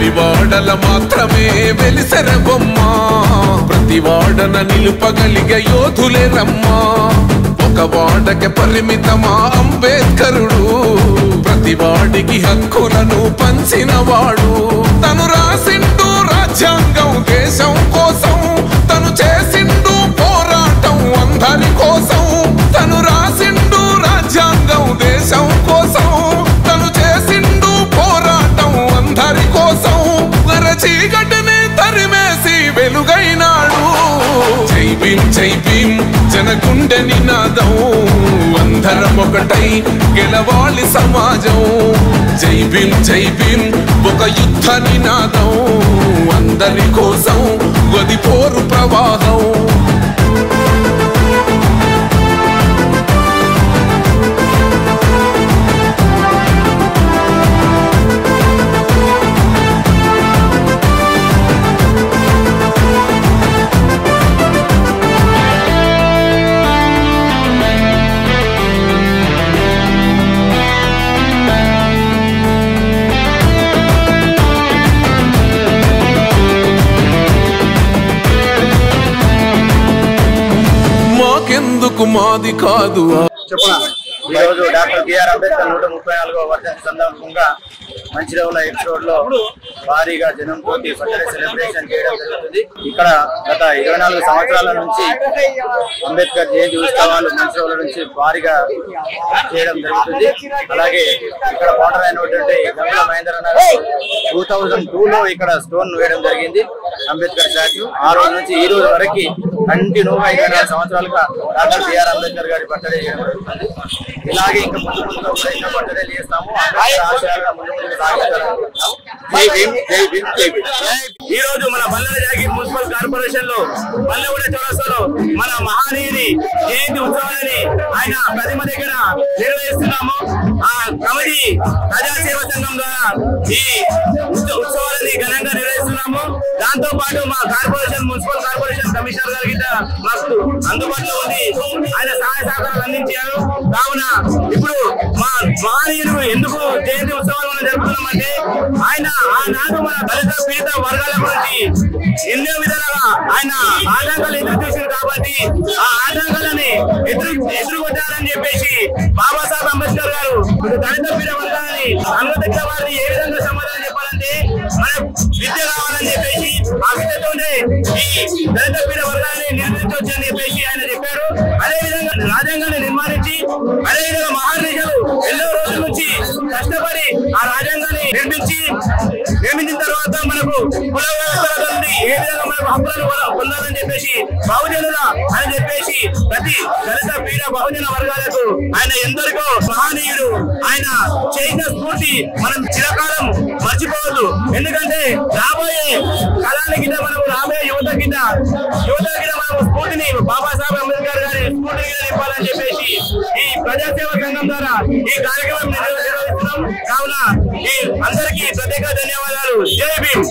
గుడివాడల మాత్రమే వెలిసెర బొమ్మ ప్రతి వాడన నిలుపగలిగే యోధులే రమ్మా ఒక వాడకి పరిమితమా అంబేద్కరుడు ప్రతి వాడికి హక్కులను పంచినవాడు తను రాసిండు రాజ్యాంగం దేశం కోసం తను చేసిండు పోరాటం అందరి కోసం తను రాసిండు రాజ్యాంగం దేశం కోసం తను చేసిండు పోరాటం అందరి కోసం చీకటిని తరిమేసి వెలుగైనాడు జై భీం జనగుండె నినాదం అందరం ఒకటై గెలవాలి సమాజం జై భీం ఒక యుద్ధ నినాదం అందరి కోసం గది పోరు ప్రవాహం మాకెందుకు మాది కాదు డాక్టర్ బిఆర్ అంబేద్కర్ 134వ వర్ధంతి సందర్భంగా మంచిర్యాల ఎపిసోడ్ లో భారీగా జనంతో బర్త్డే సెలబ్రేషన్ చేయడం జరుగుతుంది. ఇక్కడ గత 24 సంవత్సరాల నుంచి అంబేద్కర్ జయంతి ఉత్సవాలు మంచిర్యాల నుంచి భారీగా చేయడం జరుగుతుంది. అలాగే ఇక్కడ ఫౌండర్ అయినటువంటి గంగుల మహేంద్రనాథ్ 2002లో ఇక్కడ స్టోన్ వేయడం జరిగింది అంబేద్కర్ స్టాచ్యూ. ఆ రోజు నుంచి ఈ రోజు వరకు కంటిన్యూగా 24 సంవత్సరాలుగా డాక్టర్ బిఆర్ అంబేద్కర్ గారి బర్త్డే చేయడం జరుగుతుంది. ఇలాగే ఇంకా ముందు ముందుగా కూడా ఎన్నో బర్త్డేలు చేస్తాము. ఈ రోజు మన బల్లెజాగిరి మున్సిపల్ కార్పొరేషన్ లో బల్లెగూడ చౌరస్తాలో మన మహానీయుని జయంతి ఉత్సవాలని ఆయన ప్రతిమ దగ్గర నిర్వహిస్తున్నాము. ఆ కమిటీ ప్రజాసేవ సంఘం ద్వారా ఈ ఉత్సవాలని ఘనంగా నిర్వహిస్తున్నాము. దాంతో పాటు మా కార్పొరేషన్ మున్సిపల్ కార్పొరేషన్ కమిషనర్ గారి మాకు అందుబాటులో ఉంది. ఆయన సహాయ సహకారాలు అందించారు. కావున ఇప్పుడు మా మహానీయులు ఎందుకు జయంతి ఉత్సవాలు మనం జరుపుతున్నామంటే ఆయన ఆనాడు మన దళిత పీడిత వర్గాల గురించి ఎన్నో విధాలుగా ఆయన ఆటంకాలు ఎదురు చూశారు. కాబట్టి ఆ ఆటంకాలని ఎదురుకొట్టారని చెప్పేసి బాబాసాహెబ్ అంబేద్కర్ గారు దళిత పీడిత వర్గాలని అనుమతించిన వారిని ఏ విధంగా సమాధానం చెప్పాలంటే మన విద్య కావాలని చెప్పేసి ఆ విద్యతోనే ఈ దళిత పీడిత వర్గాన్ని నిర్మించవచ్చు అని చెప్పేసి ఆయన చెప్పారు. అదేవిధంగా రాజ్యాంగాన్ని నిర్మాణించి అదేవిధంగా మహారాజులు ఎన్నో రోజుల నుంచి కష్టపడి ఆ రాజ్యాంగాన్ని నిర్మించిన తర్వాత మనకు కుల వ్యవస్థల నుండి ఏ విధంగా మనకు హక్కులను పొందాలని చెప్పేసి బహుజనుల అని చెప్పేసి ప్రతి దళిత పీడ బహుజన వర్గాలకు ఆయన ఎందరికో మహానీయుడు. ఆయన చేసిన స్ఫూర్తి మనం చిరకాలం మర్చిపోవద్దు. ఎందుకంటే రాబోయే కాలానికి మనము రాబోయే యువత కింద మనము స్ఫూర్తిని బాబాసాహెబ్ అంబేద్కర్ గారి స్ఫూర్తిని నింపాలని చెప్పేసి ఈ ప్రజాసేవ సంఘం ద్వారా ఈ కార్యక్రమం నిర్వహిస్తున్నాం. కావున ఈ అందరికీ ప్రత్యేక ధన్యవాదాలు. జై భీమ్.